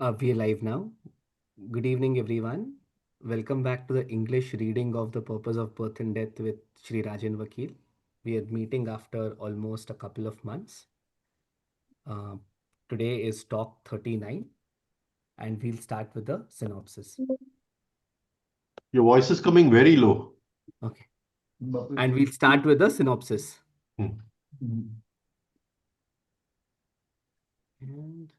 We are live now. Good evening, everyone. Welcome back to the English reading of The Purpose of Birth and Death with Shri Rajen Vakil. We are meeting after almost a couple of months. Uh, Today is talk 39, and we'll start with the synopsis. Your voice is coming very low. Okay. And we'll start with the synopsis. Hmm. And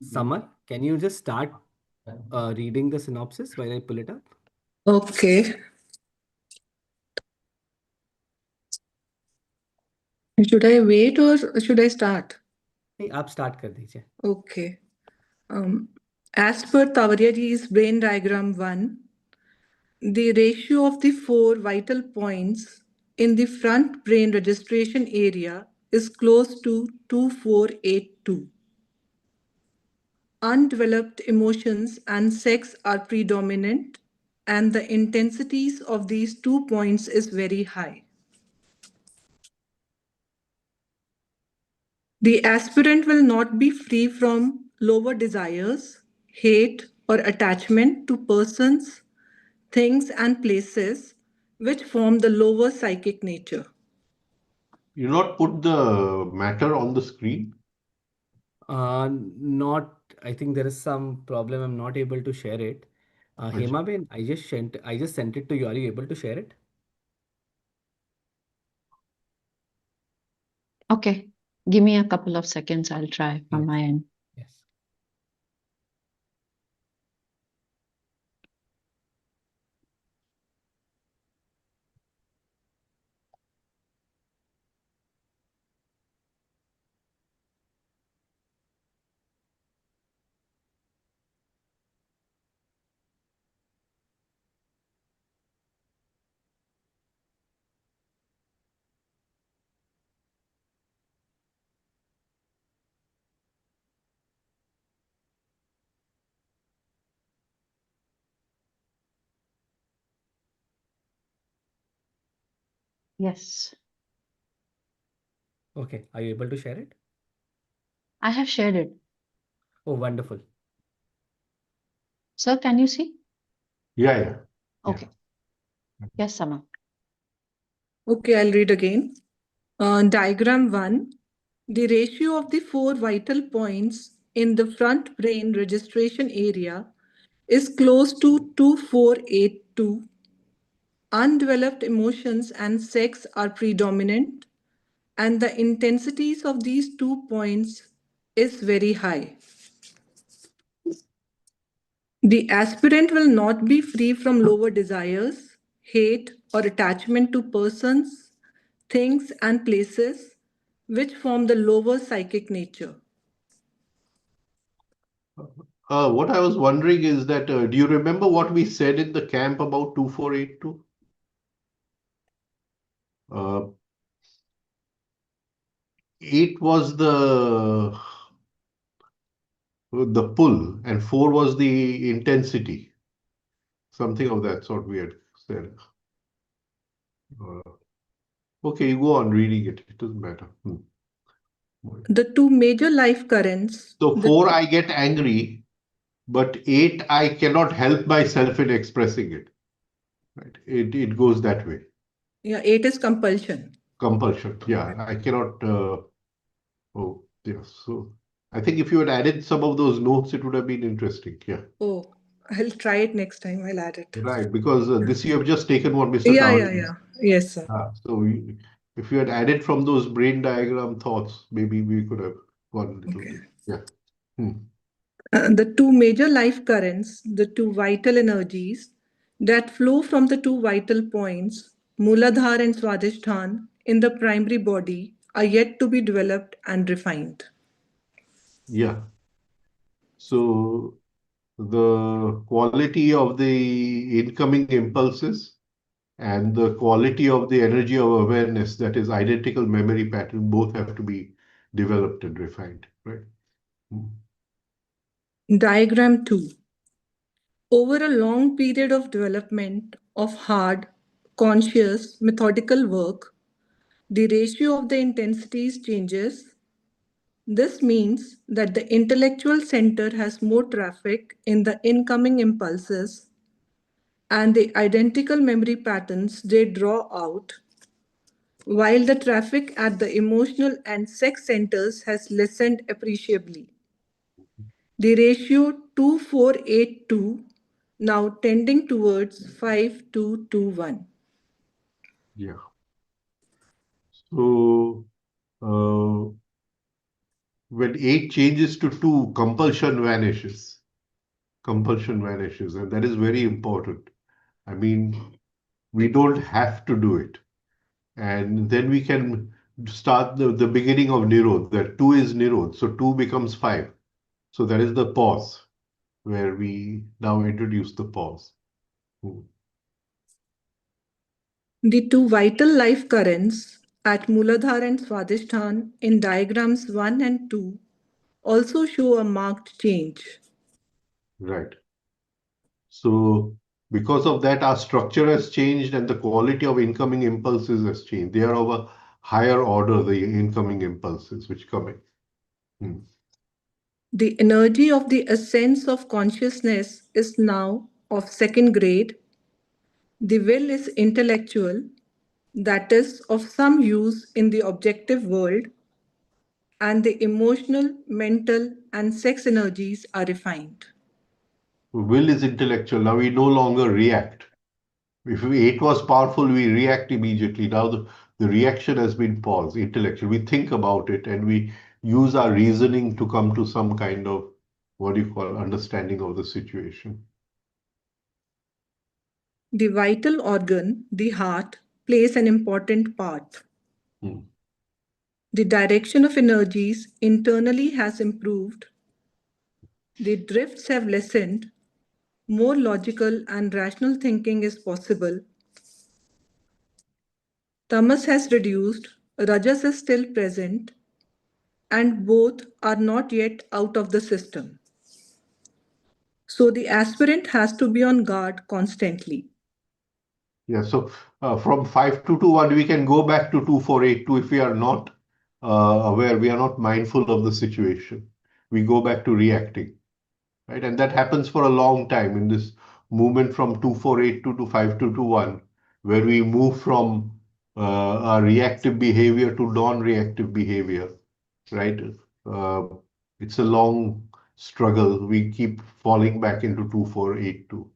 Samar, can you just start reading the synopsis while I pull it up? Okay. Should I wait or should I start? नहीं, आप start कर दीजिए. Okay. As per Tavaria ji's brain diagram 1, the ratio of the four vital points in the front brain registration area is close to 2482. Undeveloped emotions and sex are predominant, and the intensities of these 2 points is very high. The aspirant will not be free from lower desires, hate, or attachment to persons, things, and places which form the lower psychic nature. You not put the matter on the screen? Not, I think there is some problem. I'm not able to share it. Hema Ben, I just sent it to you. Are you able to share it? Okay, give me a couple of seconds. I'll try from my end. Yes. Yes, Okay. Are you able to share it? I have shared it. Oh, wonderful. Sir, can you see? Yeah. Okay. Yes, Sama. Okay, I'll read again. Diagram 1. The ratio of the four vital points in the front brain registration area is close to 2482. Undeveloped emotions and sex are predominant, and the intensities of these 2 points is very high. The aspirant will not be free from lower desires, hate, or attachment to persons, things, and places which form the lower psychic nature. What I was wondering is that, do you remember what we said in the camp about 2482? 8 was the pull and 4 was the intensity. Something of that sort we had said. Okay, you go on reading it. It doesn't matter. The two major life currents. So 4, I get angry, but 8, I cannot help myself in expressing it. Right? It goes that way. Yeah, 8 is compulsion. Compulsion. Yeah, I cannot. Oh, yes. So I think if you had added some of those notes, it would have been interesting. Yeah. Oh, I'll try it next time. I'll add it. Right, because this you have just taken what Mr. Yeah. Yes, sir. So if you had added from those brain diagram thoughts, maybe we could have gone a little Okay. bit. Yeah. Hmm. The two major life currents, the two vital energies that flow from the two vital points, Muladhara and Swadhisthana, in the primary body are yet to be developed and refined. Yeah. So the quality of the incoming impulses and the quality of the energy of awareness, that is identical memory pattern, both have to be developed and refined, right? Diagram 2. Over a long period of development of hard, conscious, methodical work, The ratio of the intensities changes. This means that the intellectual center has more traffic in the incoming impulses, and the identical memory patterns they draw out, while the traffic at the emotional and sex centers has lessened appreciably. The ratio 2482 now tending towards 5221. Yeah. So uh, when 8 changes to 2, compulsion vanishes. Compulsion vanishes, and that is very important. I mean, we don't have to do it. And then we can start the beginning of Nirod, that 2 is Nirod, so 2 becomes 5. So that is the pause, where we now introduce the pause. Hmm. The two vital life currents at Muladhara and Swadhisthana in diagrams 1 and 2 also show a marked change. Right. So because of that, our structure has changed and the quality of incoming impulses has changed. They are of a higher order, the incoming impulses which come in. Hmm. The energy of the essence of consciousness is now of second grade. The will is intellectual, that is, of some use in the objective world, and the emotional, mental, and sex energies are refined. Will is intellectual. Now we no longer react. If 8 was powerful, we react immediately. Now the reaction has been paused, intellectual. We think about it and we use our reasoning to come to some kind of what do you call understanding of the situation. The vital organ, the heart, plays an important part. Hmm. The direction of energies internally has improved, the drifts have lessened, more logical and rational thinking is possible. Tamas has reduced, Rajas is still present, and both are not yet out of the system. So the aspirant has to be on guard constantly. Yeah, so from 5221, we can go back to 2482 if we are not aware, we are not mindful of the situation. We go back to reacting, right? And that happens for a long time in this movement from 2482 to 5221, where we move from our reactive behavior to non-reactive behavior, right? Uh, it's a long struggle. We keep falling back into 2482.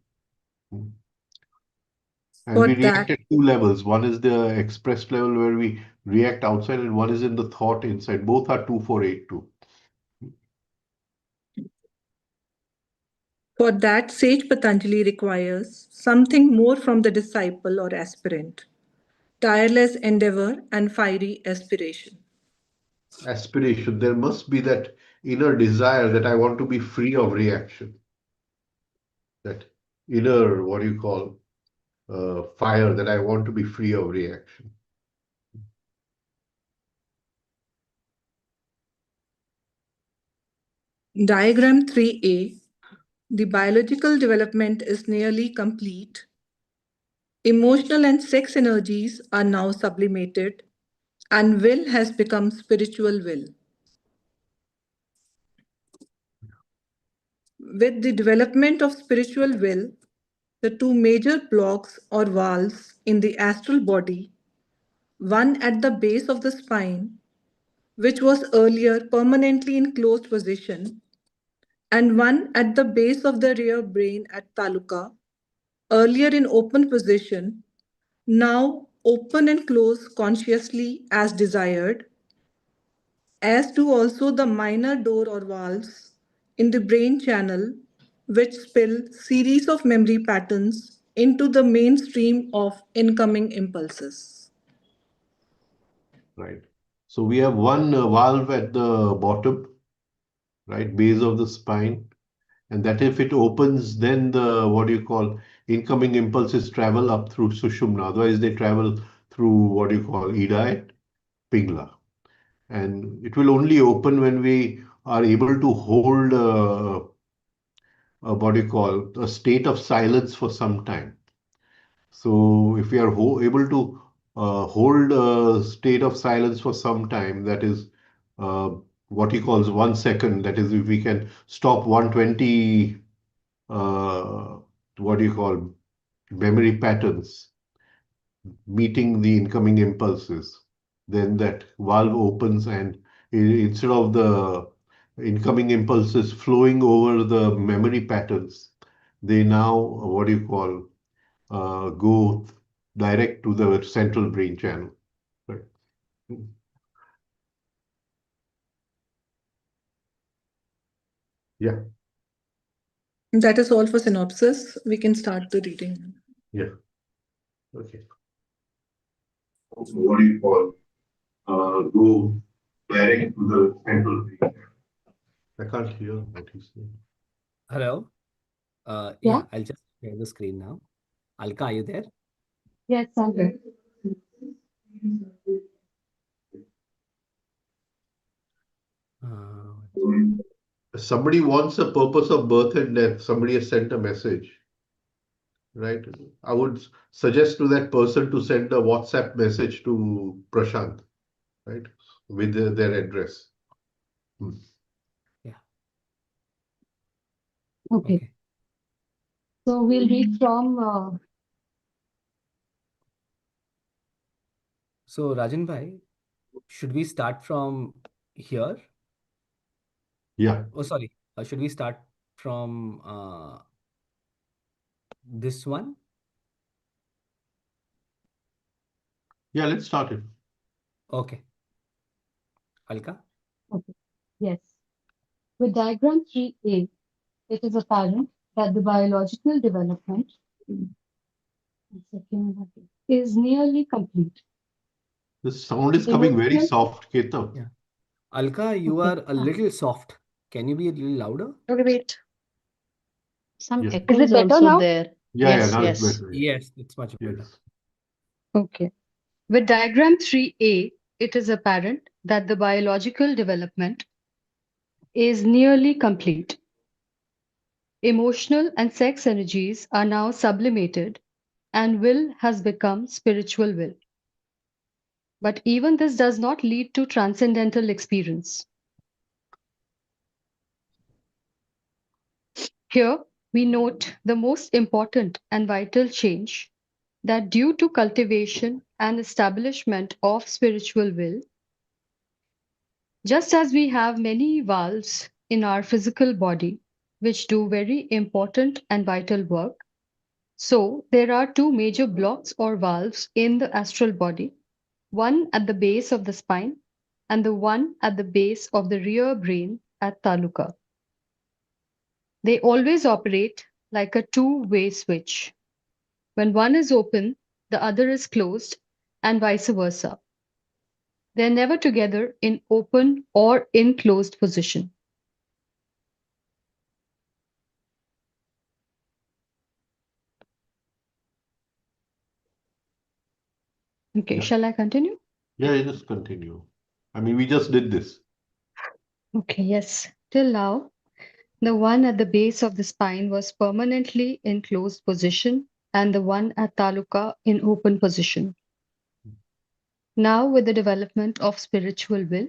And For we that, react at two levels. One is the expressed level where we react outside, and one is in the thought inside. Both are 2482. for that, Sage Patanjali requires something more from the disciple or aspirant, tireless endeavor and fiery aspiration. Aspiration. There must be that inner desire that I want to be free of reaction. That inner, what do you call, fire that I want to be free of reaction. Diagram 3A. The biological development is nearly complete. Emotional and sex energies are now sublimated, and will has become spiritual will. With the development of spiritual will, the two major blocks or valves in the astral body, one at the base of the spine, which was earlier permanently in closed position, and one at the base of the rear brain at taluka, earlier in open position, now open and close consciously as desired, as do also the minor door or valves in the brain channel, which spill series of memory patterns into the mainstream of incoming impulses. Right. So we have one valve at the bottom, right, base of the spine, and that if it opens, then the what do you call incoming impulses travel up through Sushumna. Otherwise, they travel through what do you call Ida and Pingla. And it will only open when we are able to hold a what do you call a state of silence for some time. So if we are able to hold a state of silence for some time. That is uh, what he calls 1 second. That is, if we can stop 120, uh, what do you call, memory patterns meeting the incoming impulses, then that valve opens and instead of the incoming impulses flowing over the memory patterns, they now, what do you call, go direct to the central brain channel. Right. Yeah, That is all for synopsis. We can start the reading. yeah. Okay. What do you call, go direct to the central brain channel. I can't hear what he's saying. Hello. Yeah. Yeah, I'll just share the screen now. Alka, are you there? Yes, I'm here. Uh, Somebody wants a purpose of birth and death. Somebody has sent a message, right? I would suggest to that person to send a WhatsApp message to Prashant, right, with their address. Hmm. yeah. Okay. Okay. So we'll read from So Rajan bhai, should we start from here? Yeah, Oh, sorry. Should we start from this one? yeah. Let's start it. Okay. Alka? okay. Yes. With diagram 3A, it is apparent that the biological development is nearly complete. The sound is coming very Emotional. soft, Ketan. Yeah. Alka, you Okay. are a little soft. Can you be a little louder? Okay, wait. Some Yeah, echo is better also now? There. yeah, yeah. Yes, Now it's yes. better. Yeah. Yes, it's much better. Yes. Okay. With diagram 3A, it is apparent that the biological development is nearly complete. Emotional and sex energies are now sublimated, and will has become spiritual will. But even this does not lead to transcendental experience. Here, we note the most important and vital change that due to cultivation and establishment of spiritual will, just as we have many valves in our physical body which do very important and vital work, so there are two major blocks or valves in the astral body, one at the base of the spine and the one at the base of the rear brain at taluka. They always operate like a two-way switch. When one is open, the other is closed, and vice versa. They're never together in open or in closed position. Okay, Yeah, shall I continue? yeah. You just continue. I mean, we just did this. Okay, yes. Till now, the one at the base of the spine was permanently in closed position and the one at taluka in open position. Now, with the development of spiritual will,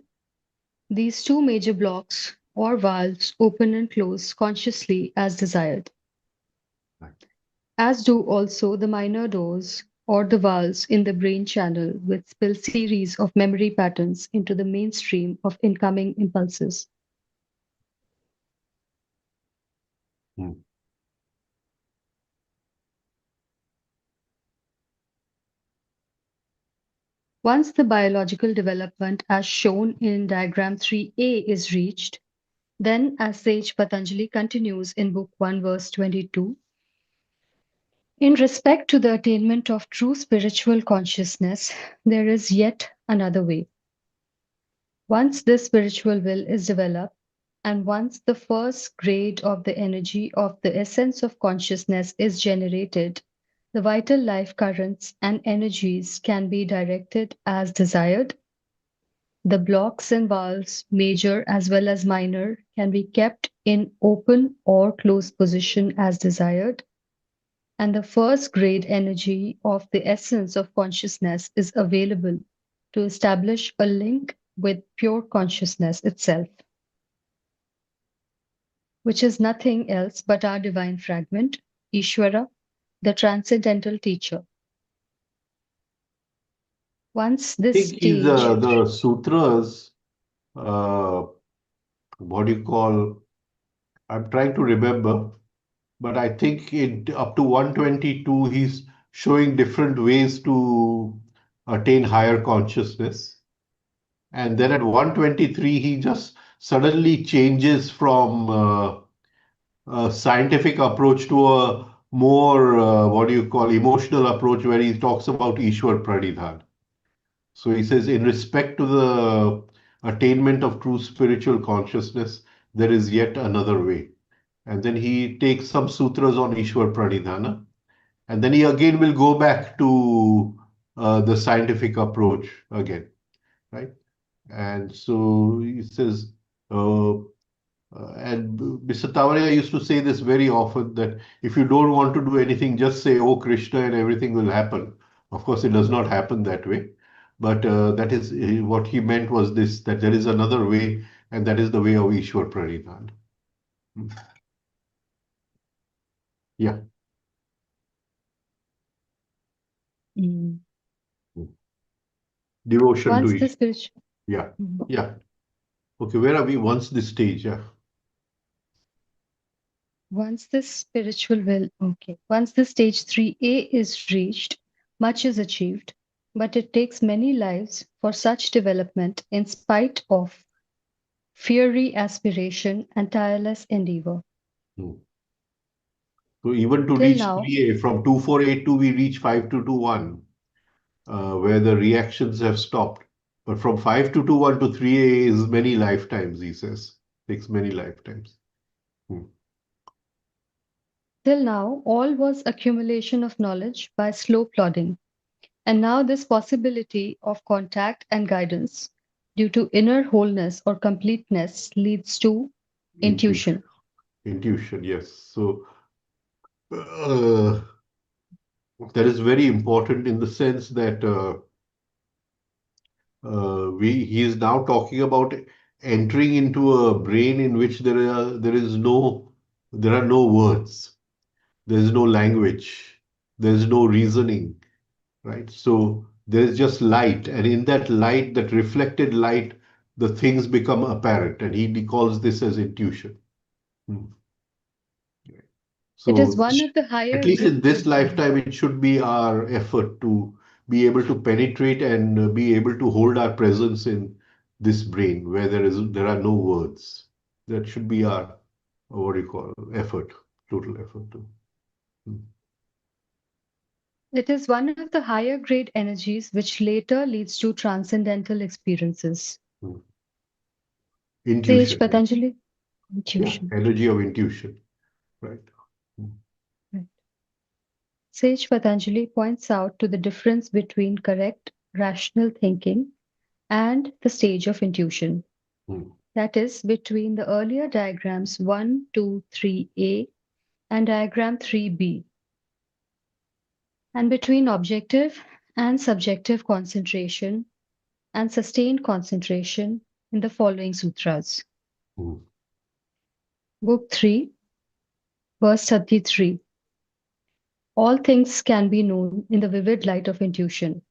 these two major blocks or valves open and close consciously as desired, Right. as do also the minor doors or the valves in the brain channel, which spill series of memory patterns into the mainstream of incoming impulses. Hmm. Once the biological development as shown in diagram 3A is reached, then as Sage Patanjali continues in book 1 verse 22, in respect to the attainment of true spiritual consciousness, there is yet another way. Once this spiritual will is developed, and once the first grade of the energy of the essence of consciousness is generated, the vital life currents and energies can be directed as desired. The blocks and valves, major as well as minor, can be kept in open or closed position as desired, and the first grade energy of the essence of consciousness is available to establish a link with pure consciousness itself, which is nothing else but our divine fragment, Ishvara, the transcendental teacher. Once I this think he's stage, the sutras, uh, what do you call, I'm trying to remember, but I think up to 122, he's showing different ways to attain higher consciousness. And then at 123, he just suddenly changes from a scientific approach to a more, what do you call, emotional approach where he talks about Ishwar Pranidhan. So he says, in respect to the attainment of true spiritual consciousness, there is yet another way. And then he takes some sutras on Ishwar Pranidhana. And then he again will go back to the scientific approach again, right? And so he says, uh, and Mr. Tavaria used to say this very often that if you don't want to do anything, just say, "Oh Krishna," and everything will happen. Of course, it does not happen that way. But that is what he meant was this, that there is another way, and that is the way of Ishwar Pranidhan. Hmm. Yeah. mm, Hmm. Devotion to once the Ishwar. spiritual, Yeah. mm, Yeah. Okay, where are we? Once this stage, yeah. once this spiritual will, okay, once the stage 3A is reached, much is achieved, but it takes many lives for such development in spite of fiery aspiration and tireless endeavor. Hmm. So even to Till reach now, 3A, from 2482, we reach 5221, where the reactions have stopped. But from 5221 to 3A is many lifetimes, he says. Takes many lifetimes. Hmm. till now, all was accumulation of knowledge by slow plodding. And now, this possibility of contact and guidance due to inner wholeness or completeness leads to Intuition. intuition. Intuition, yes. So uh, that is very important in the sense that he is now talking about entering into a brain in which there are no words, there is no language, there is no reasoning, right? So there's just light, and in that light, that reflected light, the things become apparent, and he calls this as intuition. Hmm. It is So one of the at higher least in grade. this lifetime, it should be our effort to be able to penetrate and be able to hold our presence in this brain where there are no words. That should be our what do you call effort, total effort to hmm, It is one of the higher grade energies which later leads to transcendental experiences. hmm. Sage Intuition. Patanjali, Yeah, intuition. energy of intuition, right? Hmm. Right. Sage Patanjali points out to the difference between correct, rational thinking and the stage of intuition. Hmm. That is, between the earlier diagrams 1, 2, 3A and diagram 3B, and between objective and subjective concentration and sustained concentration in the following sutras. Hmm. Book 3, verse 33. All things can be known in the vivid light of intuition.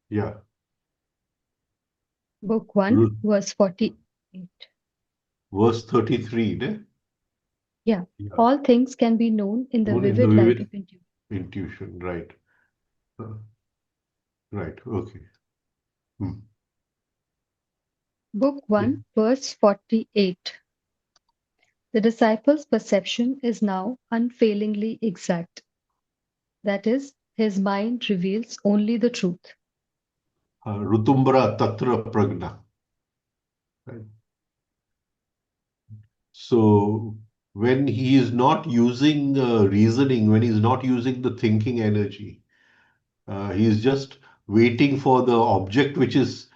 Yeah. Book 1, Ru- verse 48. Verse 33, ne? Yeah, Yeah. all things can be known in the Known in the vivid light vivid of intuition. intuition, right? Uh, right. Okay. Hmm. Book Yeah. 1, verse 48. The disciple's perception is now unfailingly exact. That is, his mind reveals only the truth. Rutumbra Tatra Pragna. Right? So when he is not using reasoning, when he's not using the thinking energy, he is just waiting for the object which is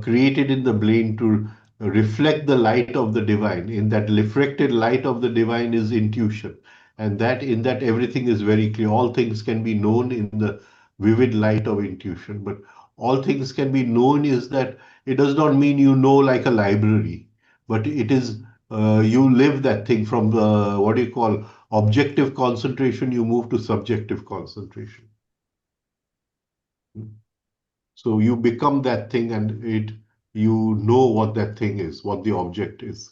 created in the brain to reflect the light of the divine. In that reflected light of the divine is intuition. And that in that everything is very clear. All things can be known in the vivid light of intuition. But all things can be known is that it does not mean you know like a library, but it is you live that thing from what do you call objective concentration, you move to subjective concentration. So you become that thing and you know what that thing is, what the object is.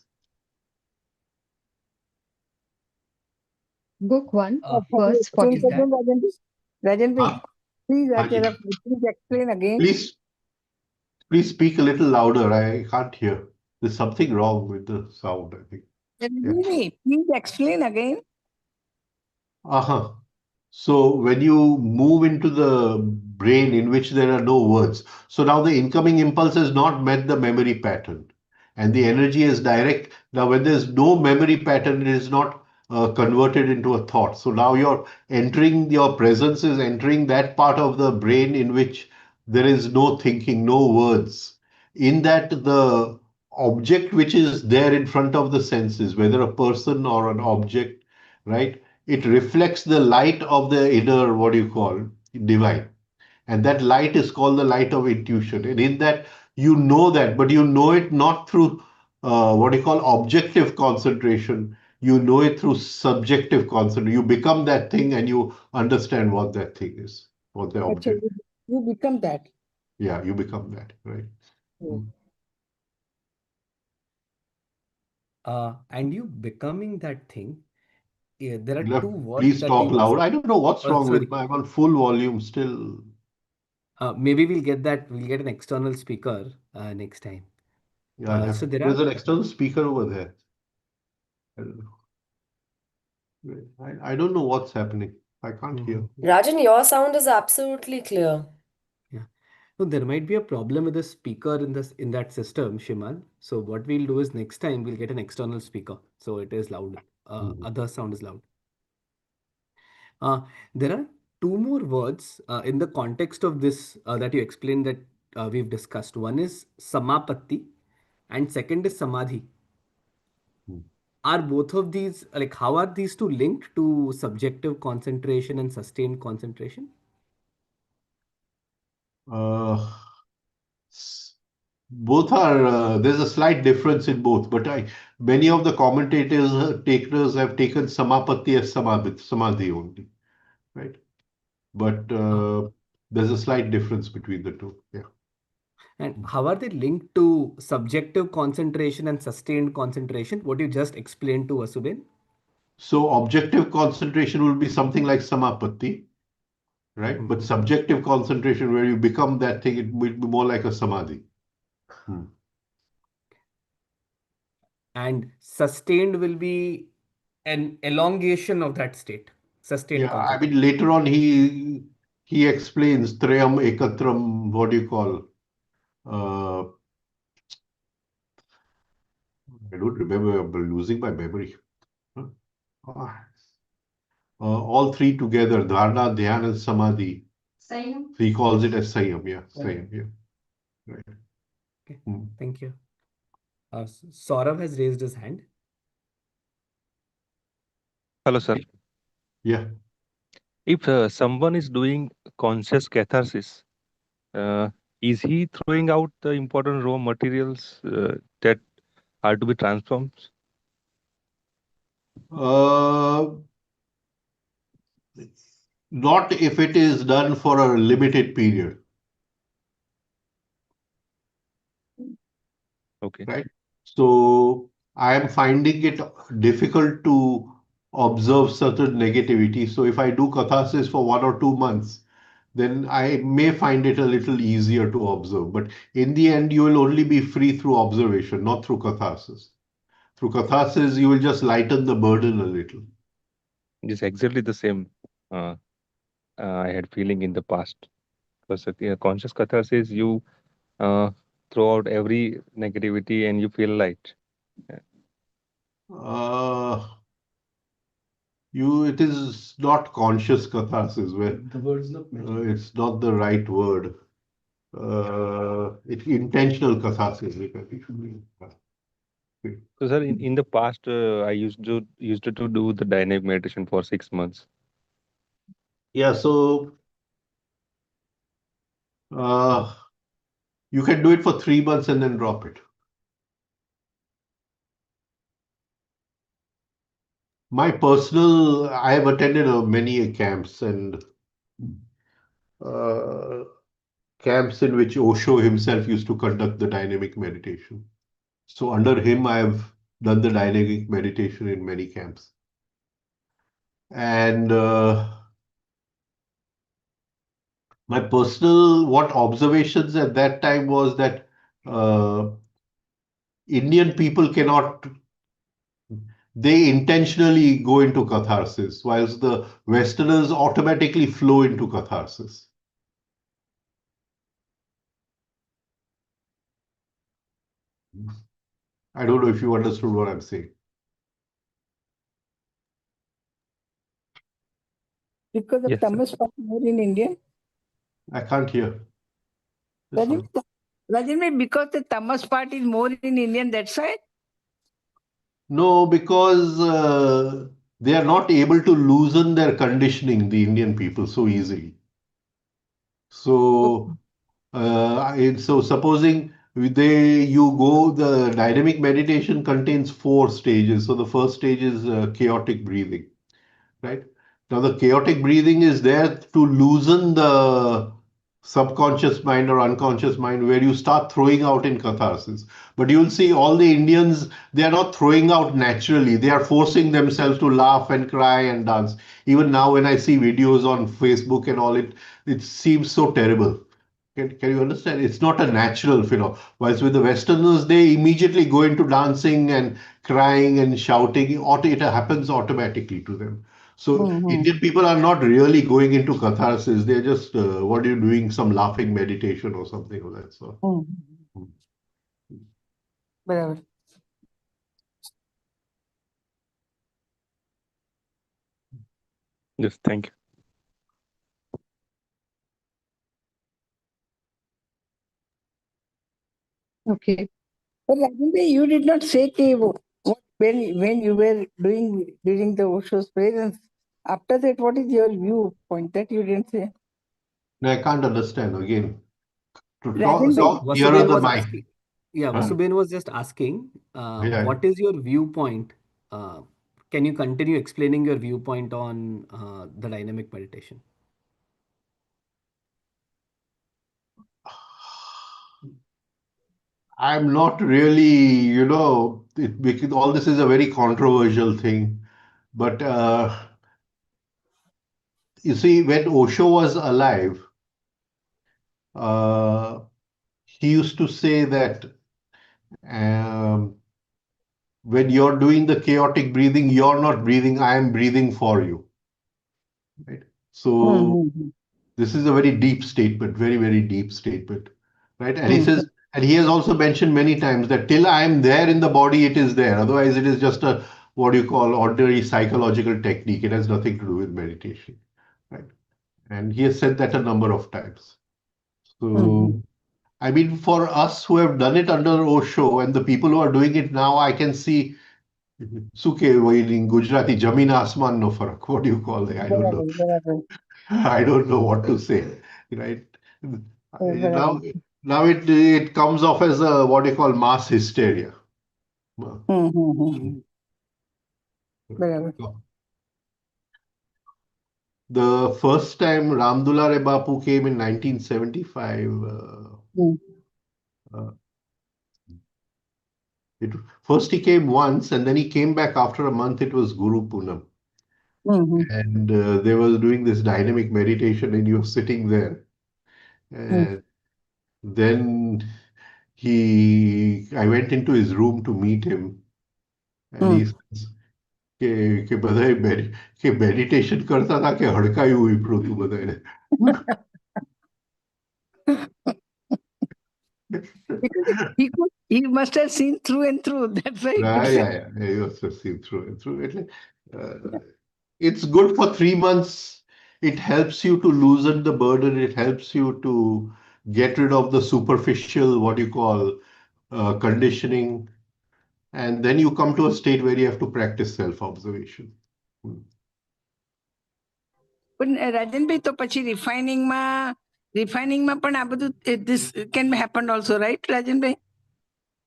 Book 1, Uh, verse is 49. that Rajan, Huh? please, Haji. please explain again. Please speak a little louder. I can't hear. There's something wrong with the sound, I think. Yeah. Rajan, please explain again. Uh-huh. So when you move into the brain in which there are no words, so now the incoming impulse has not met the memory pattern and the energy is direct. Now, when there's no memory pattern, it is not converted into a thought. So now your presence is entering that part of the brain in which there is no thinking, no words. In that, the object which is there in front of the senses, whether a person or an object, right? It reflects the light of the inner, what do you call, divine. And that light is called the light of intuition. And in that, you know that, but you know it not through what do you call objective concentration. You know it through subjective concentration. You become that thing and you understand what that thing is, what the Acha, object. you become that. Yeah, you become that, right? Hmm. and you becoming that thing, there are two words Please that talk we use. loud. I don't know what's Oh, wrong with sorry. my, I'm on full volume still. Maybe we'll get that. We'll get an external speaker next time. Yeah, I'll have So to. there There's are. an external speaker over there. I don't know. I don't know what's happening. I can't hear. Mhm. Rajan, your sound is absolutely clear. Yeah. No, there might be a problem with the speaker in that system, Shiman. So what we'll do is next time we'll get an external speaker, so it is loud. Mhm. Other sound is loud. There are two more words in the context of this that you explained that we've discussed. One is samapatti, and second is samadhi. Mhm. Are both of these like how are these two linked to subjective concentration and sustained concentration? Uh, s- Both are, there's a slight difference in both, but many of the commentators, takers have taken Samapatti as Samadhi only, right? But Uh, there's a slight difference between the two. Yeah. and how are they linked to subjective concentration and sustained concentration? What you just explained to Asubin? So objective concentration will be something like Samapatti, right? But Mhm. subjective concentration, where you become that thing, it will be more like a Samadhi. Hmm. And sustained will be an elongation of that state. Sustained Yeah, I mean concentration. later on he explains Trayam Ekatram, what do you call? Uh, I don't remember, I'm losing my memory. Huh? Ah, all three together, Dharana, Dhyan, and Samadhi. Sayam. He calls it as Sayam, yeah, Sayam, yeah. Right. Okay, Hmm. thank you. Saurav has raised his hand. Hello, sir. Yeah. If someone is doing conscious catharsis, uh, is he throwing out the important raw materials that are to be transformed? Uh, Not if it is done for a limited period, Okay. right? So I am finding it difficult to observe certain negativity. So if I do catharsis for 1 or 2 months, then I may find it a little easier to observe. But in the end, you will only be free through observation, not through catharsis. Through catharsis, you will just lighten the burden a little. It's exactly the same uh, I had feeling in the past. Because conscious catharsis, you uh, throw out every negativity and you feel light. Uh, it is not conscious catharsis where it's not the right word. It's intentional catharsis. So, sir, in the past, I used to do the dynamic meditation for 6 months. Yeah, so you can do it for 3 months and then drop it. I have attended many camps and uh, camps in which Osho himself used to conduct the dynamic meditation. So under him, I have done the dynamic meditation in many camps. And my personal what observations at that time was that uh, Indian people cannot, they intentionally go into catharsis, whilst the Westerners automatically flow into catharsis. I don't know if you understood what I'm saying. Because of Yes, sir. Tamas part more in India. I can't hear. Rajin, Rajin, because the Tamas part is more in Indian, that's why. No, because they are not able to loosen their conditioning, the Indian people, so easily. So, so supposing the dynamic meditation contains 4 stages. So the first stage is chaotic breathing, right? Now the chaotic breathing is there to loosen the subconscious mind or unconscious mind where you start throwing out in catharsis. But you'll see all the Indians, they are not throwing out naturally. They are forcing themselves to laugh and cry and dance. Even now when I see videos on Facebook and all, it seems so terrible. Can you understand? It's not a natural phenomenon. Whilst with the Westerners, they immediately go into dancing and crying and shouting. It happens automatically to them. So Mm-hmm. Indian people are not really going into catharsis. They're just, what are you doing? Some laughing meditation or something of that sort. Mm-hmm. Barabar. Yes, thank you. Okay. But Rajin, you did not say when you were doing during the Osho's presence. After that, what is your viewpoint? That you didn't say. No, I can't understand again. To Rajin, So talk nearer Vasuben the was mic. asking, yeah, Huh? Vasuben was just asking, Yeah. what is your viewpoint? Uh, can you continue explaining your viewpoint on the dynamic meditation? I'm not really, because all this is a very controversial thing. But you see, when Osho was alive, uh, he used to say that um, when you're doing the chaotic breathing, you're not breathing, I am breathing for you. Right? So Mm-hmm. this is a very deep statement, very, very deep statement. Right? And he Mm-hmm. says, and he has also mentioned many times that till I am there in the body, it is there. Otherwise, it is just a what you call ordinary psychological technique. It has nothing to do with meditation. Right? And he has said that a number of times. Mm-hmm. So I mean, for us who have done it under Osho and the people who are doing it now, I can see Suke in Gujarati, Jamin Asman no farak. What do you call it? I don't know. Barabar, barabar, I don't know what to say. Right? Now, barabar. now it comes off as a what do you call mass hysteria. Mm-hmm. Barabar. The first time Ramdulare Bapu came in 1975, Mm-hmm. uh, first he came once and then he came back after a month. It was Guru Punam. Mm-hmm. And they was doing this dynamic meditation and you're sitting there. And then I went into his room to meet him and he Mm-hmm. says कि बधाई कि meditation करता था कि हड़काई हुई pro तू बधाई Because he must have seen through and through. That's why he could say. yeah, he was just seen through and through it. It's good for 3 months. It helps you to loosen the burden. It helps you to get rid of the superficial, what you call, conditioning. And then you come to a state where you have to practice self-observation. પણ રાજનભાઈ તો પછી રિફાઇનિંગમાં પણ આ બધું this can happen also, right, રાજનભાઈ?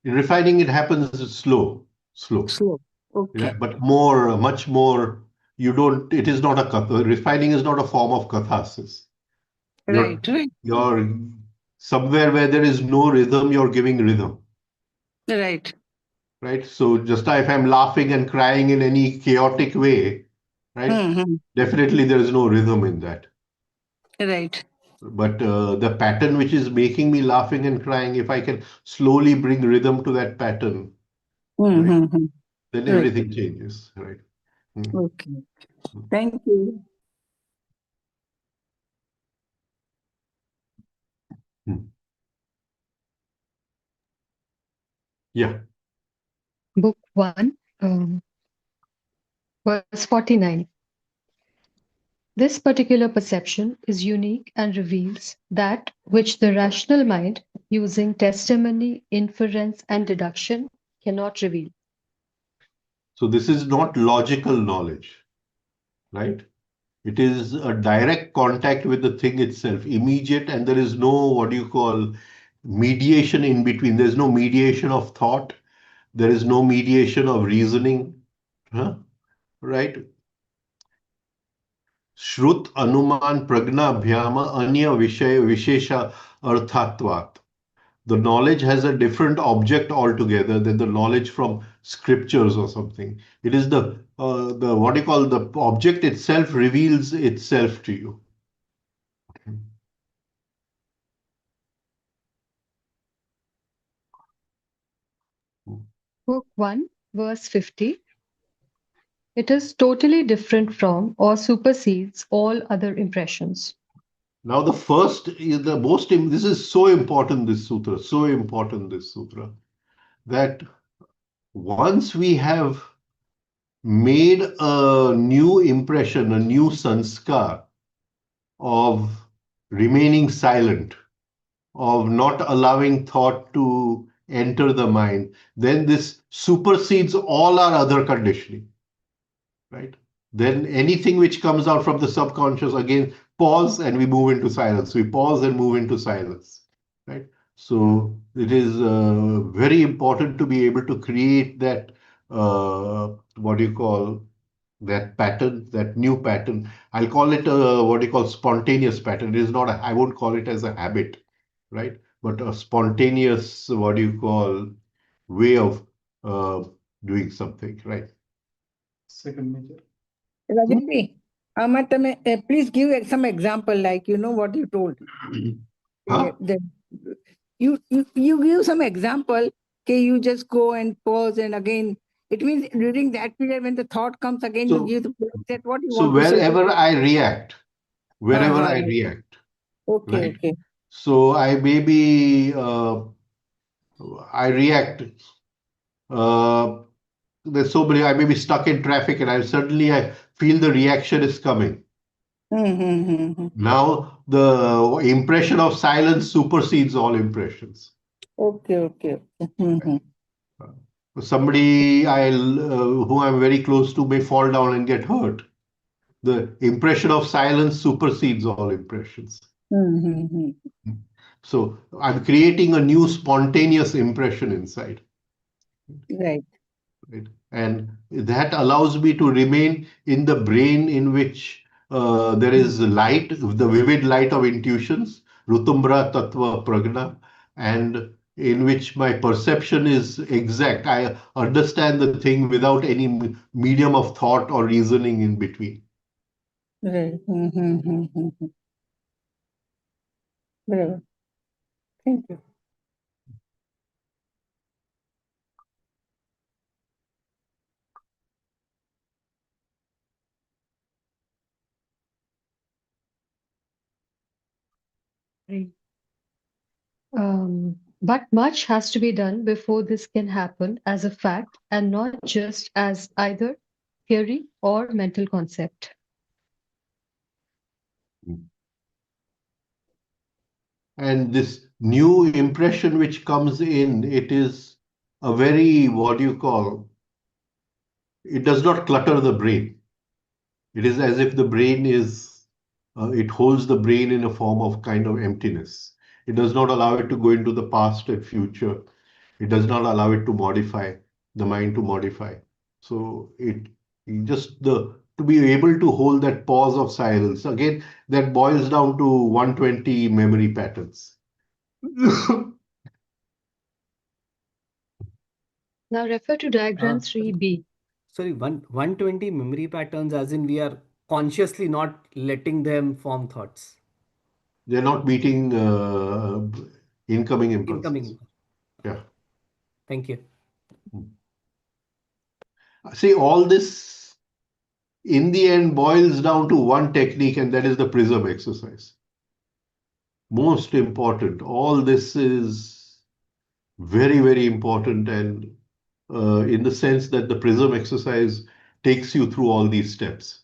In refining, it happens slow. Slow. Okay. Yeah, but much more. It is not refining is not a form of catharsis. Right. You're somewhere where there is no rhythm, you're giving rhythm. Right. Right. So just if I'm laughing and crying in any chaotic way, right? Definitely there is no rhythm in that. Right. But the pattern which is making me laughing and crying, if I can slowly bring rhythm to that pattern, right, then everything changes. Right. Okay. Thank you. Yeah. Book 1, verse 49. This particular perception is unique and reveals that which the rational mind, using testimony, inference, and deduction, cannot reveal. So this is not logical knowledge, right? It is a direct contact with the thing itself, immediate, and there is no what do you call mediation in between. There's no mediation of thought. There is no mediation of reasoning, right? Shrut Anuman Pragna Bhyama Anya Vishaya Vishesha Arthatvat. The knowledge has a different object altogether than the knowledge from scriptures or something. It is the what do you call the object itself reveals itself to you. Book 1, verse 50. It is totally different from or supersedes all other impressions. Now, the first is the most, this is so important, this sutra, that once we have made a new impression, a new sanskar of remaining silent, of not allowing thought to enter the mind, then this supersedes all our other conditioning, right? Then anything which comes out from the subconscious, again, pause and we move into silence. We pause and move into silence, right? So it is very important to be able to create that, what do you call, that pattern, that new pattern. I'll call it what do you call spontaneous pattern. It is not, I won't call it as a habit, right? But a spontaneous, what do you call, way of doing something, right? Second major. Rajenbhai, please give some example, like what you told. Huh? You give some example. Okay, you just go and pause, and again, it means during that period when the thought comes again, you give the that what you So want to say. wherever I react, Okay, right? okay. So I maybe I react. There's so many. I may be stuck in traffic, and I feel the reaction is coming. Now the impression of silence supersedes all impressions. Okay. Somebody who I'm very close to may fall down and get hurt. The impression of silence supersedes all impressions. So I'm creating a new spontaneous impression inside. Right. And that allows me to remain in the brain in which there is light, the vivid light of intuitions, Rutumbra Tattva Pragna, and in which my perception is exact. I understand the thing without any medium of thought or reasoning in between. Right. Bravo. Thank you. But much has to be done before this can happen as a fact and not just as either theory or mental concept. And this new impression which comes in, it is a very, what do you call, it does not clutter the brain. It is as if the brain is, it holds the brain in a form of kind of emptiness. It does not allow it to go into the past and future. It does not allow it to modify, the mind to modify. So it just the to be able to hold that pause of silence. Again, that boils down to 120 memory patterns. Now refer to diagram 3B. Sorry, 120 memory patterns, as in we are consciously not letting them form thoughts. They're not meeting incoming Incoming. impulses. Yeah. Thank you. See, all this in the end boils down to one technique, and that is the prism exercise. Most important. All this is very, very important, and in the sense that the prism exercise takes you through all these steps.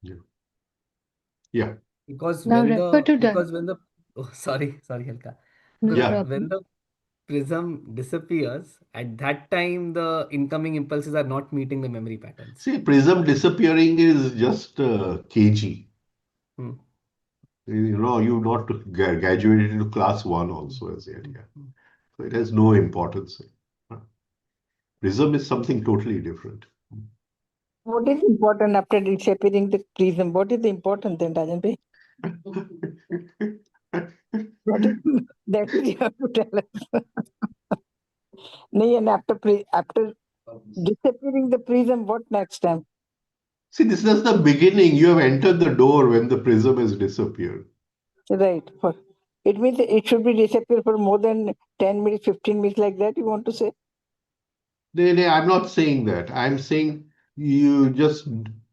Yeah. Yeah. Because Now when refer the to because when the oh, sorry, Helka. no Because Yeah. when problem. the prism disappears, at that time the incoming impulses are not meeting the memory patterns. See, prism disappearing is just kg. Hmm. You know, you've not graduated into class 1 also as yet. Yeah. Hmm. So it has no importance. Prism is something totally different. What is important after disappearing the prism? What is the important then, Rajan bhai? That is, that is you have to tell us. And after disappearing the prism, what next time? See, this is the beginning. You have entered the door when the prism has disappeared. Right. It means it should be disappear for more than 10 minutes, 15 minutes like that, you want to say? I'm not saying that. I'm saying you just,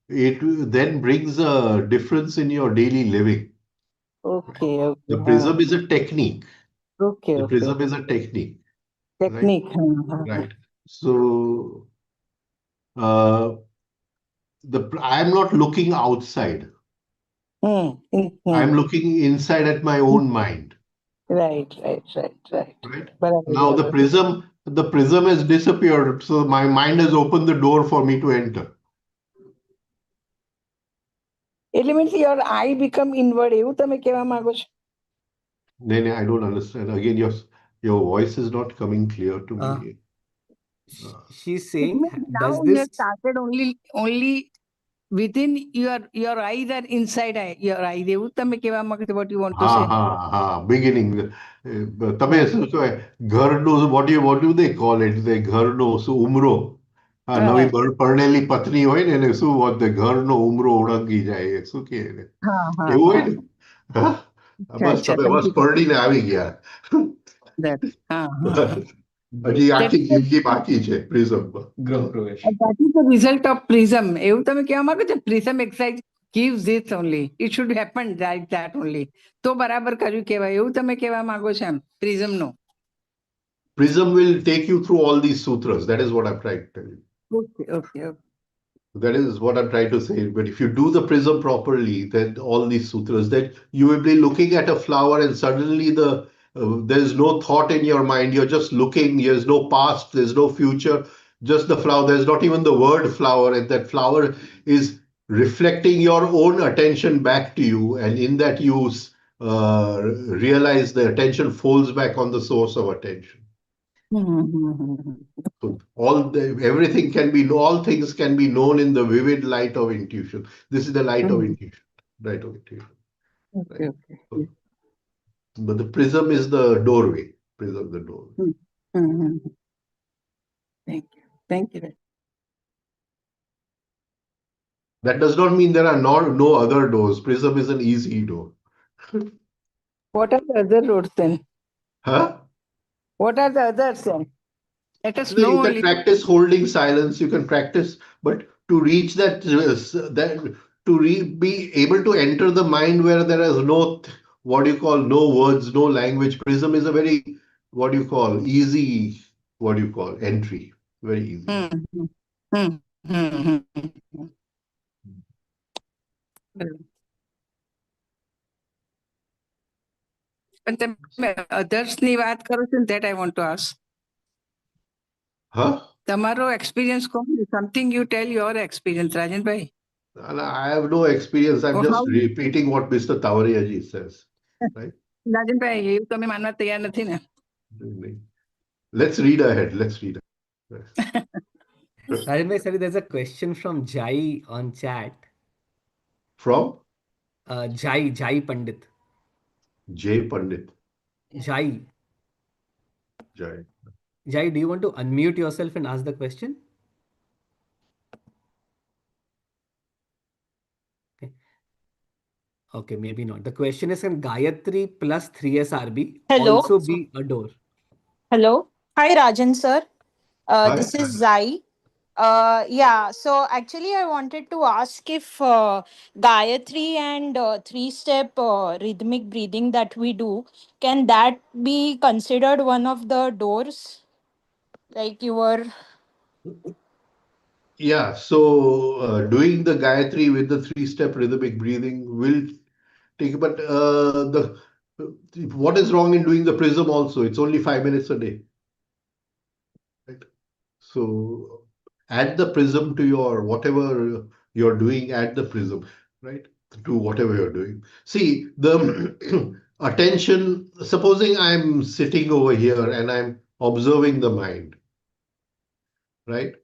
it then brings a difference in your daily living. Okay, okay. The prism is a technique. Okay, The okay. prism is a technique, right? Technique. Right. So, uh, I'm not looking outside. I'm looking inside at my own mind, Right. right? Barabar, Now barabar. the prism has disappeared, so my mind has opened the door for me to enter. એટલે means your eye become inward, એવું તમે કહેવા માંગો છો? Then I don't understand. Again, your voice is not coming clear to Uh, me. she's It saying, means now does you this have started only within your eyes are inside your eyes. એવું તમે કહેવા માંગો છો, what you want to say? Beginning. તમે શું કહેવાય ઘરનો what do they call it? The ઘરનો શું ઉમરો. નવી પરણેલી પત્ની હોય ને એને શું the ઘરનો ઉમરો ઓળંગી જાય શું કહે એને એવું હોય ને બસ તમે બસ પરણીને આવી ગયા That. હજી That આખી જિંદગી બાકી છે પ્રિઝમમાં. that is the result of prism. એવું તમે કહેવા માંગો છો prism exercise gives this only. It should happen like that only. તો બરાબર કર્યું કહેવાય એવું તમે કહેવા માંગો છો એમ prism no. Prism will take you through all these sutras. That is what I'm trying to tell you. Okay. That is what I'm trying to say. But if you do the prism properly, then all these sutras, then you will be looking at a flower and suddenly there's no thought in your mind. You're just looking. There's no past. There's no future. Just the flower. There's not even the word flower, and that flower is reflecting your own attention back to you. And in that, you realize the attention falls back on the source of attention. So everything can be, all things can be known in the vivid light of intuition. This is the light of intuition. Light of intuition. Okay. So, but the prism is the doorway. Prism the doorway. Thank you. That does not mean there are no other doors. Prism is an easy door. What are the other roads then? Huh? What are the others then? Let us No, know you can only. practice holding silence. You can practice, but to reach be able to enter the mind where there is no, what do you call, no words, no language. Prism is a very, what do you call, easy, what do you call, entry. Very easy. પણ તમે others ની વાત કરો છો ને that I want to ask. Huh? તમારો experience કહો ને, something you tell your experience, રાજનભાઈ. And I have no experience. I'm Oh, just how? repeating what Mr. Tavaria ji says. Right? રાજનભાઈ એવું તમે માનવા તૈયાર નથી ને? Let's read ahead. Let's read ahead. Rajenbhai, sorry, there's a question from Jai on chat. From Jai Pandit. J. Pandit. Jai. Jai. Jai, do you want to unmute yourself and ask the question? Okay. Okay, maybe not. The question is, can Gayatri plus 3SRB Hello. also be a door? Hello. Hi, Rajan sir. Hi. This is Zai. Yeah, so actually, I wanted to ask if Gayatri and three-step rhythmic breathing that we do, can that be considered one of the doors? Like you were. Yeah, so doing the Gayatri with the three-step rhythmic breathing will take, but the what is wrong in doing the prism also? It's only 5 minutes a day. Right? So add the prism to your whatever you're doing, add the prism, right? To whatever you're doing. See, the attention, supposing I'm sitting over here and I'm observing the mind, right?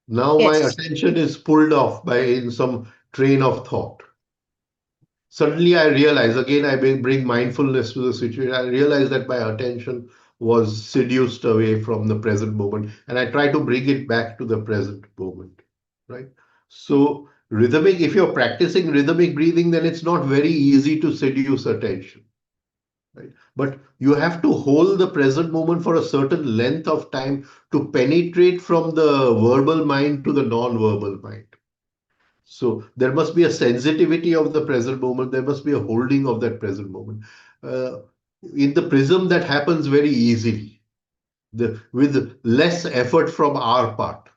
Now my Yes. attention is pulled off by in some train of thought. Suddenly I realize, again, I bring mindfulness to the situation. I realize that my attention was seduced away from the present moment, and I try to bring it back to the present moment, right? So, rhythmic, if you're practicing rhythmic breathing, then it's not very easy to seduce attention, right? But you have to hold the present moment for a certain length of time to penetrate from the verbal mind to the non-verbal mind. So there must be a sensitivity of the present moment. There must be a holding of that present moment. Uh, in the prism, that happens very easily, with less effort from our part.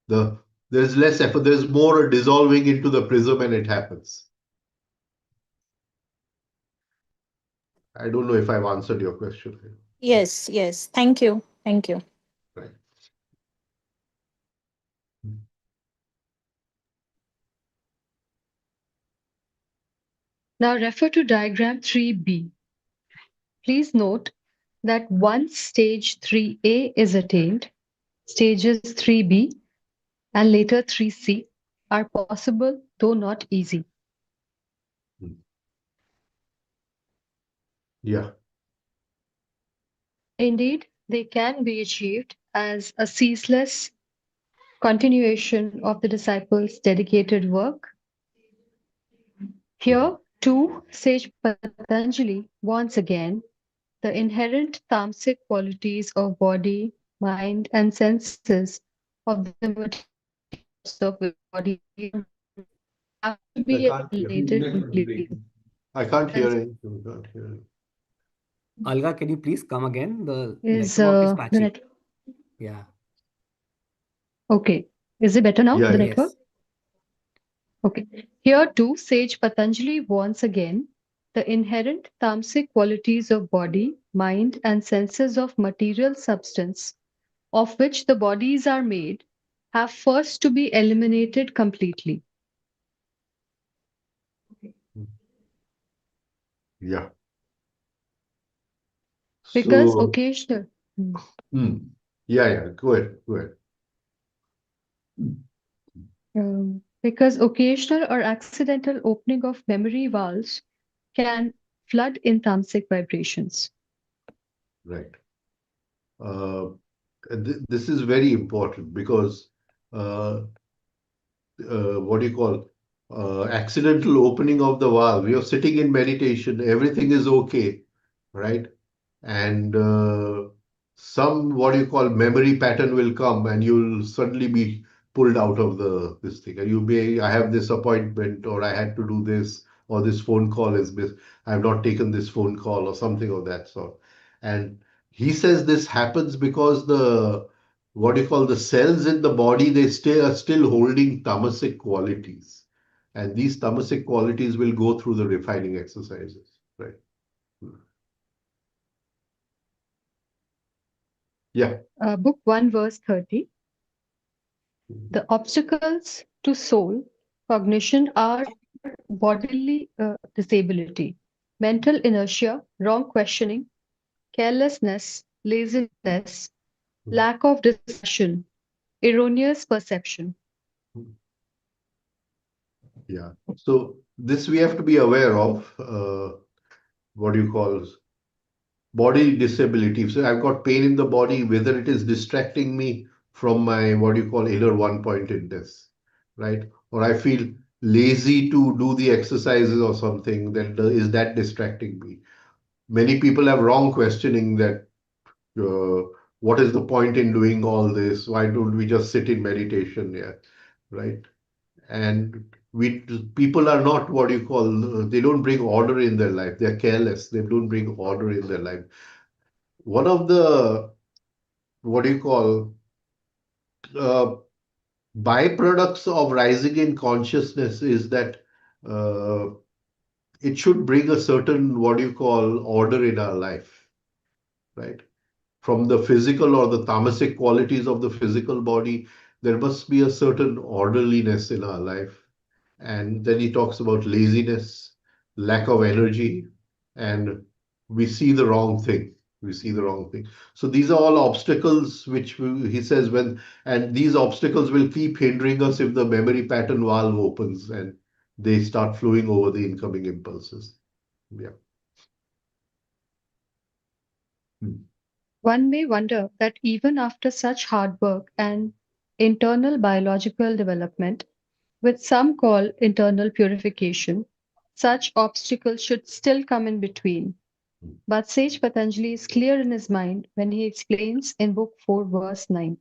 There's less effort. There's more dissolving into the prism, and it happens. I don't know if I've answered your question. Yes, yes. Thank you. Thank you. Right. Now refer to diagram 3B. Please note that once stage 3A is attained, stages 3B and later 3C are possible, though not easy. Yeah. Indeed, they can be achieved as a ceaseless continuation of the disciples' dedicated work. Here, too, sage Patanjali once again the inherent tamasic qualities of body, mind, and senses of the material parts of the body have to be eliminated completely. I can't hear it. I can't hear it. Alga, can you please come again? The Is network is the patchy. net Yeah. okay? Is it better now? Yeah, The yeah. network. Yes. Okay. Here too, sage Patanjali once again the inherent tamasic qualities of body, mind, and senses of material substance, of which the bodies are made, have first to be eliminated completely. Yeah. Because So, occasional. yeah. Go ahead. Go ahead. Because occasional or accidental opening of memory valves can flood in tamasic vibrations. Right. This is very important because what do you call accidental opening of the valve. You're sitting in meditation, everything is okay, right? And some what do you call memory pattern will come, and you'll suddenly be pulled out of the this thing, and you may I have this appointment, or I had to do this, or this phone call is I've not taken this phone call, or something of that sort. And he says this happens because the what do you call the cells in the body, they are still holding tamasic qualities, and these tamasic qualities will go through the refining exercises, right? Yeah. Book 1, verse 30. The obstacles to soul cognition are bodily disability, mental inertia, wrong questioning, carelessness, laziness, lack of discussion, erroneous perception. Yeah. So this we have to be aware of. What do you call body disability? So I've got pain in the body, whether it is distracting me from my what do you call inner one-pointedness, right? Or I feel lazy to do the exercises or something. Then is that distracting me? Many people have wrong questioning that uh, what is the point in doing all this? Why don't we just sit in meditation? Yeah, right. And we people are not what you call they don't bring order in their life. They're careless. They don't bring order in their life. One of the what do you call uh, byproducts of rising in consciousness is that uh, it should bring a certain what do you call order in our life, right? From the physical or the tamasic qualities of the physical body, there must be a certain orderliness in our life. And then he talks about laziness, lack of energy, and we see the wrong thing. We see the wrong thing. So these are all obstacles which he says and these obstacles will keep hindering us if the memory pattern valve opens and they start flowing over the incoming impulses. Yeah. Hmm. One may wonder that even after such hard work and internal biological development, which some call internal purification, such obstacles should still come in between. But Sage Patanjali is clear in his mind when he explains in Book 4, verse 9.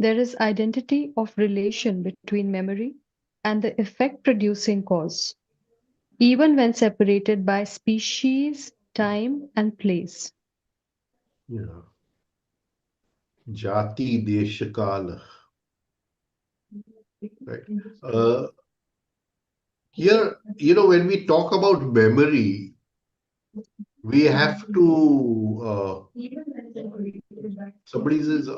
There is identity of relation between memory and the effect producing cause, even when separated by species, time, and place. Yeah. Jati Deshakal. Right. Uh, Here, when we talk about memory, we have to. Somebody is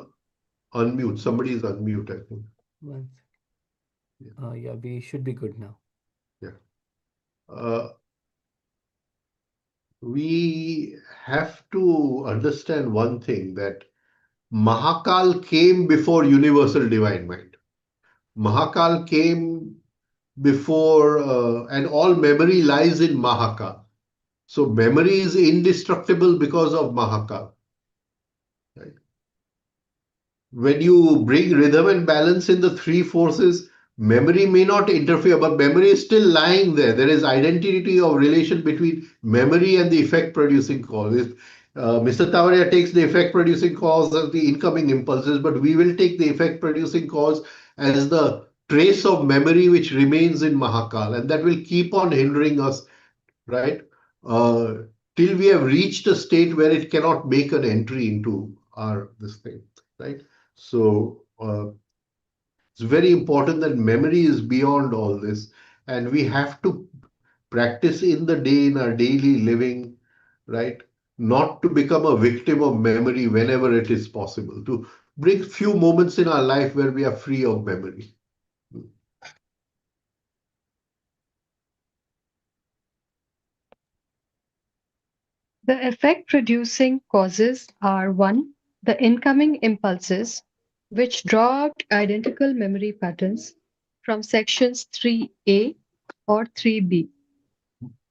unmute. Somebody is unmute, I think. One Yeah. Yeah, we should be good now. Yeah. Uh, we have to understand one thing that Mahakal came before universal divine mind. Mahakal came before, and all memory lies in Mahakal. So memory is indestructible because of Mahakal. Right? When you bring rhythm and balance in the three forces, memory may not interfere, but memory is still lying there. There is identity of relation between memory and the effect producing cause. If Mr. Tavaria takes the effect producing cause as the incoming impulses, but we will take the effect producing cause as the trace of memory which remains in Mahakal, and that will keep on hindering us, right? Uh, Till we have reached a state where it cannot make an entry into our this thing, right? So it's very important that memory is beyond all this, and we have to practice in the day in our daily living, right? Not to become a victim of memory whenever it is possible. To bring few moments in our life where we are free of memory. The effect producing causes are 1. The incoming impulses, which draw out identical memory patterns from sections 3A or 3B,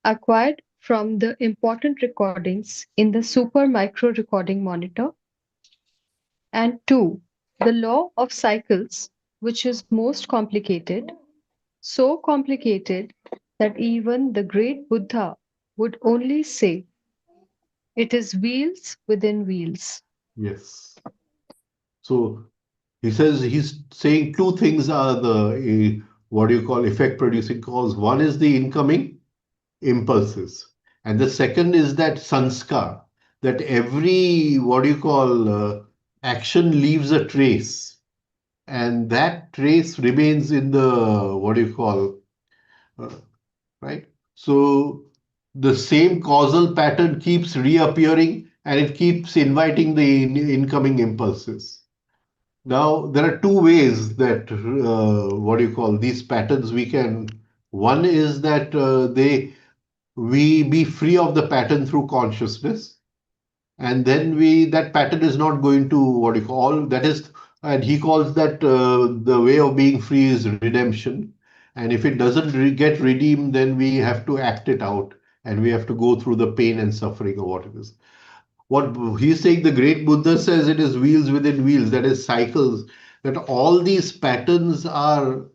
acquired from the important recordings in the super micro recording monitor, and 2. The law of cycles, which is most complicated, so complicated that even the great Buddha would only say it is wheels within wheels. Yes. So he says he's saying two things are the what do you call effect producing cause. One is the incoming impulses, and the second is that sanskar, that every what do you call action leaves a trace, and that trace remains in the what do you call uh, right. So the same causal pattern keeps reappearing and it keeps inviting the incoming impulses. Now, there are two ways that what do you call these patterns we can. One is that we be free of the pattern through consciousness, and then we that pattern is not going to what do you call that is, and he calls that the way of being free is redemption. And if it doesn't get redeemed, then we have to act it out, and we have to go through the pain and suffering of what it is. What he's saying, the great Buddha says it is wheels within wheels, that is cycles, that all these patterns are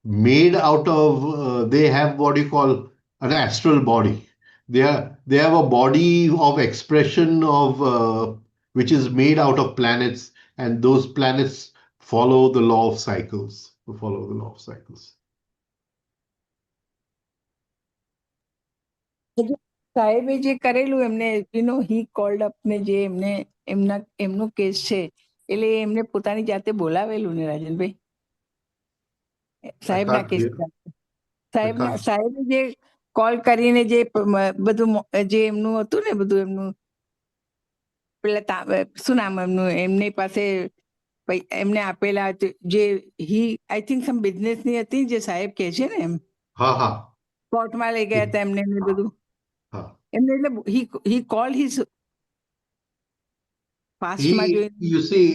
made out of, they have what you call an astral body. They have a body of expression of, which is made out of planets, and those planets follow the law of cycles, follow the law of cycles. સાહેબે જે કરેલું એમને he called up ને જે એમનું case છે એટલે એમને પોતાની જાતે બોલાવેલું ને રાજનભાઈ સાહેબના કેસ સાહેબે જે કોલ કરીને જે બધું જે એમનું હતું ને બધું એમનું પેલા શું નામ એમનું એમની પાસે એમને આપેલા જે હી આઈ થિંક સમ બિઝનેસ ની હતી જે સાહેબ કહે છે ને એમ કોર્ટમાં લઈ ગયા હતા એમને બધું એમને એટલે he called his pastમાં જોઈને You see,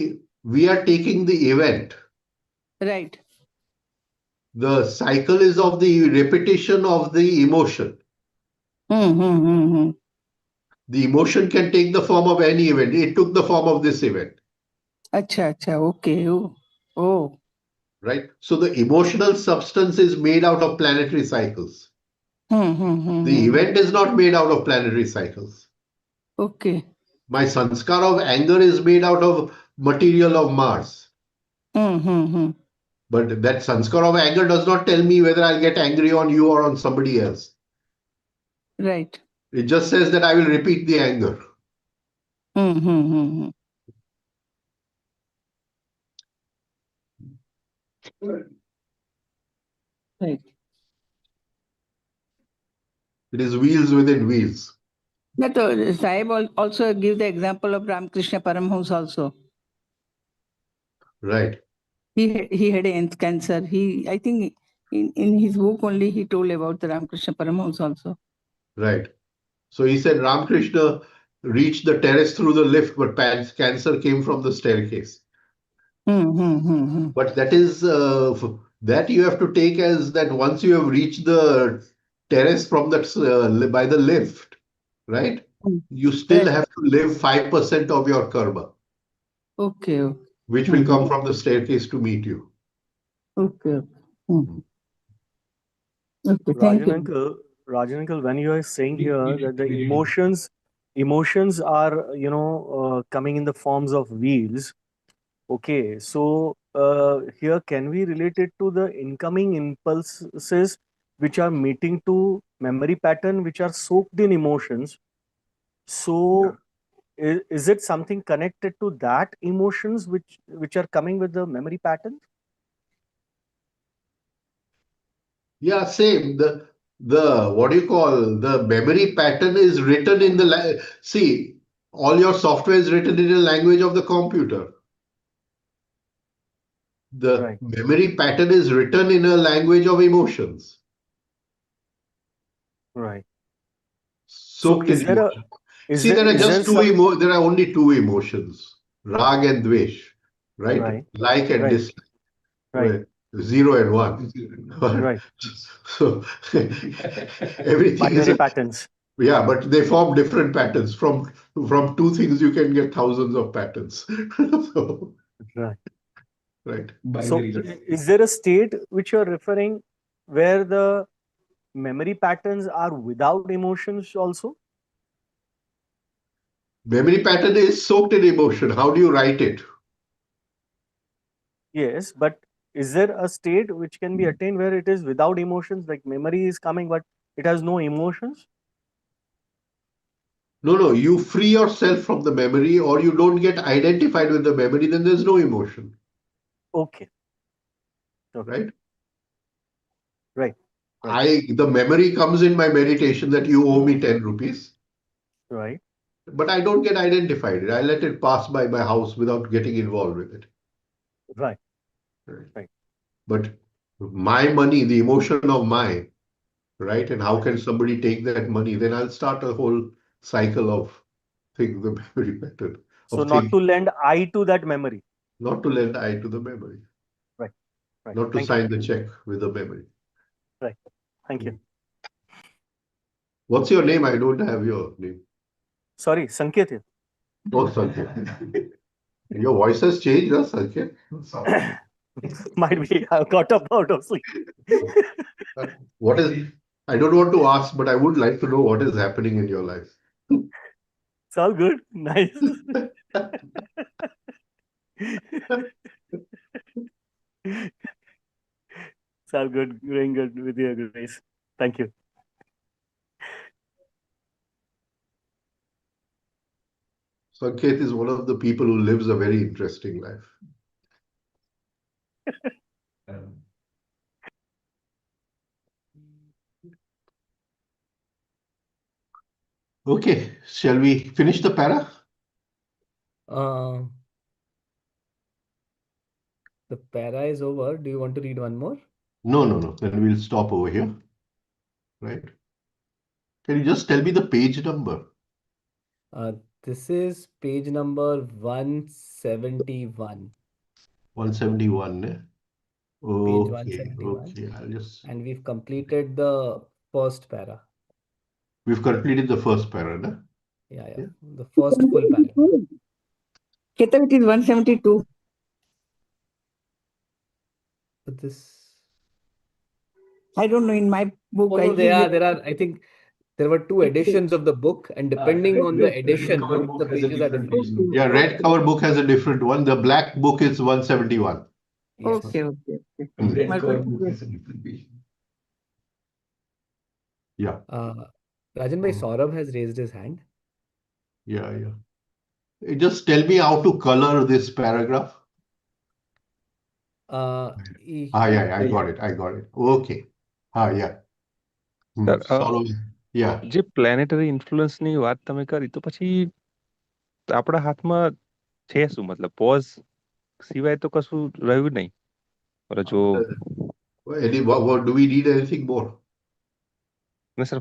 we are taking the event. Right. The cycle is of the repetition of the emotion. The emotion can take the form of any event. It took the form of this event. Acha, okay. Oh. Right? So the emotional substance is made out of planetary cycles. The event is not made out of planetary cycles. Okay. My sanskar of anger is made out of material of Mars. But that sanskar of anger does not tell me whether I'll get angry on you or on somebody else. Right. It just says that I will repeat the anger. Right. It is wheels within wheels. But Sahib also give the example of Ramakrishna Paramhans also. Right. He had cancer. I think in his book only he told about the Ramakrishna Paramhans also. Right. So he said Ramakrishna reached the terrace through the lift, but cancer came from the staircase. But that is that you have to take as that once you have reached the terrace from that by the lift, right? You still have to live 5% of your karma. Okay. Which will come from the staircase to meet you. Okay. Okay. Rajan Uncle, when you are saying here that the emotions are coming in the forms of wheels. Okay, so here can we relate it to the incoming impulses which are meeting to memory pattern which are soaked in emotions? So is it something connected to that emotions which are coming with the memory pattern? Yeah, same. The what do you call the memory pattern is written in the see, all your software is written in a language of the computer. The memory pattern is written in a language of emotions. Right. Soaked in emotion. See, there are just there are only two emotions, rag and dvesh, right? Like and dislike. Right. 0 and 1. Right. So everything binary patterns. Yeah, but they form different patterns. From two things you can get thousands of patterns. Right. So is there a state which you're referring where the memory patterns are without emotions also? Memory pattern is soaked in emotion. How do you write it? Yes, but is there a state which can be attained where it is without emotions, like memory is coming but it has no emotions? No, you free yourself from the memory, or you don't get identified with the memory, then there's no emotion. Okay. Right? Right. The memory comes in my meditation that you owe me 10 rupees. Right. But I don't get identified. I let it pass by my house without getting involved with it. Right. Right. Right. But my money, the emotion of my, right? And how can somebody take that money? Then I'll start a whole cycle of think the memory pattern So of not to thinking, lend I to that memory. not to lend I to the memory, Right. Right. not to Thank you. sign the check with the memory. Right. Thank you. What's your name? I don't have your name. Sorry, Sanket here. Oh, Sanket. Your voice has changed, huh, Sanket? Might be I got up out of sleep. What is, I don't want to ask, but I would like to know what is happening in your life. It's all good. Nice. It's all good. Going good with your grace. Thank you. Sanket is one of the people who lives a very interesting life. Okay, shall we finish the para? The para is over. Do you want to read one more? No. Then we'll stop over here. Right? Can you just tell me the page number? This is page number 171. 171, eh? Page Okay, 171. I'll just. And we've completed the first para. We've completed the first para, na? Yeah. The first full para. Ketan, it is 172. But this. I don't know, in my book. Oh, no, there are, I think there were two editions of the book, and depending on the edition, the pages are different. Yeah, red cover book has a different one. The black book is 171. Yes. Okay. Red cover book has a different page. Yeah. Rajan bhai, Saurabh has raised his hand. Yeah. Just tell me how to color this paragraph. Yeah. I got it. Okay. Yeah. Saurabh, yeah. જે planetary ઇન્ફ્લુઅન્સની વાત તમે કરી તો પછી આપણા હાથમાં છે શું મતલબ પોઝ સિવાય તો કશું રહ્યું નહીં. જો What do we need anything more? Sir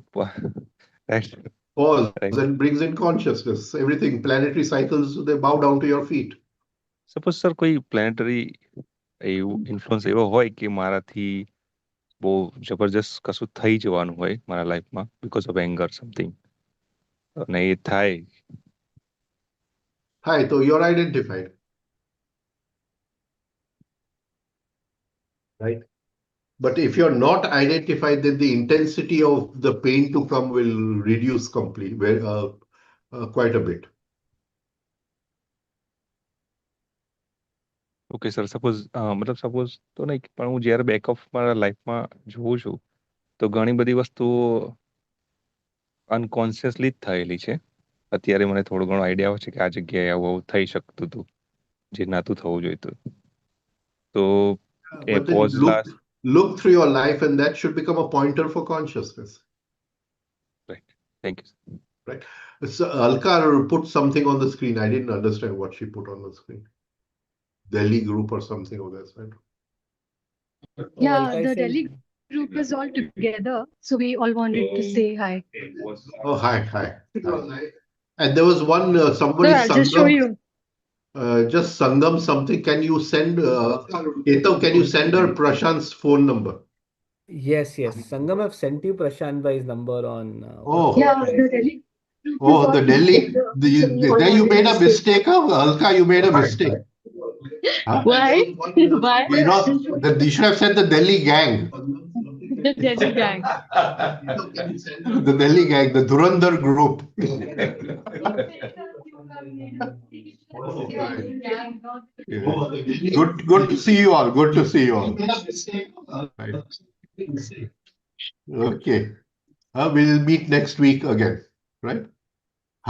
Pause and brings in consciousness. Everything, planetary cycles, they bow down to your feet. Suppose sir કોઈ પ્લેનેટરી ઇન્ફ્લુઅન્સ એવો હોય કે મારાથી બહુ જબરજસ્ત કશું થઈ જવાનું હોય મારા લાઈફમાં બીકોઝ ઓફ એંગર સમથિંગ અને એ થાય. Hi, so you're identified. Right? But if you're not identified, then the intensity of the pain to come will reduce quite a bit. Okay sir suppose મતલબ સપોઝ તો નહીં પણ હું જ્યારે back of મારા લાઈફમાં જોઉં છું તો ઘણી બધી વસ્તુઓ અનકોન્શિયસલી જ થયેલી છે. અત્યારે મને થોડો ઘણો આઈડિયા આવે છે કે આ જગ્યાએ આવું થઈ શકતું હતું જે નાતું થવું જોઈતું. તો એ But then pause look through your life, and that should become a pointer for consciousness. Right. Thank you. Right. So Alka put something on the screen. I didn't understand what she put on the screen. Delhi group or something of that sort. Yeah, the Delhi group is all together, so we all wanted to say hi. Oh, hi. And there was one somebody. So I'll just show you. Just Sangam something. Can you send Ketan, can you send her Prashant's phone number? Yes. Sangam, I've sent you Prashant bhai's number on. Yeah, the Delhi. The Delhi. There you made a mistake, Alka. You made a mistake. Huh? Why? You should have said the Delhi gang. The Delhi gang. The Delhi gang, the Dhurandhar group. Good to see you all. Right. Okay. We'll meet next week again. Right?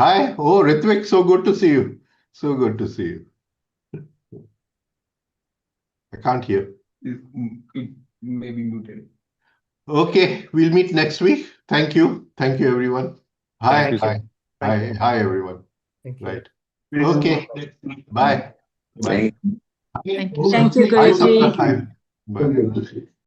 Hi. Oh, Ritvik, so good to see you. I can't hear. It may be muted. Okay, we'll meet next week. Thank you, everyone. Hi. Thank you, sir. Hi, everyone. Thank you. Right. Okay. Bye. Bye. Thank you. Thank you, Hi, Guruji. Sapna. Hi. Bye.